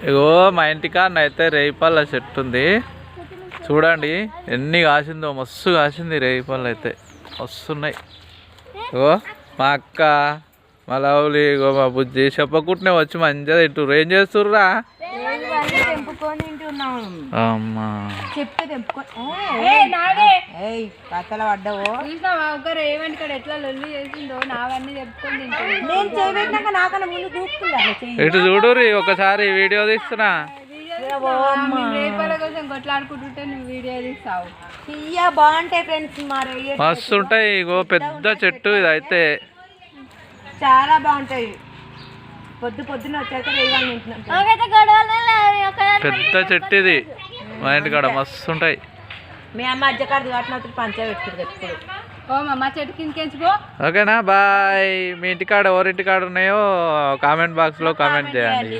ఇగో మా ఇంటికాడ అయితే రేగిపళ్ళ చెట్టు ఉంది చూడండి ఎన్ని కాసిందో, మస్తు కాసింది రేగిపళ్ళు అయితే వస్తున్నాయి. ఇగో మా అక్క, మా లవ్లీ, ఇగో మా బుజ్జి చెప్పకుంటనే వచ్చి మంచిగా తింటుర్రు. ఏం చేస్తుర్రా? అమ్మా ఇటు చూడుర్రి ఒకసారి వీడియో తీస్తున్నా. బాగుంటాయి ఫ్రెండ్స్, మస్తు ఉంటాయి. ఇగో పెద్ద చెట్టు ఇది అయితే చాలా బాగుంటాయి. పొద్దున వచ్చాక పెద్ద చెట్టు ఇది మా ఇంటికాడ మస్తు ఉంటాయి. మీ అమ్మ అజ్జకాడు కాటినప్పుడు పంచ పెట్టుకుంటుంది. ఓకేనా, బాయ్. మీ ఇంటికాడ ఎవరింటికాడ ఉన్నాయో కామెంట్ బాక్స్లో కామెంట్ చేయండి.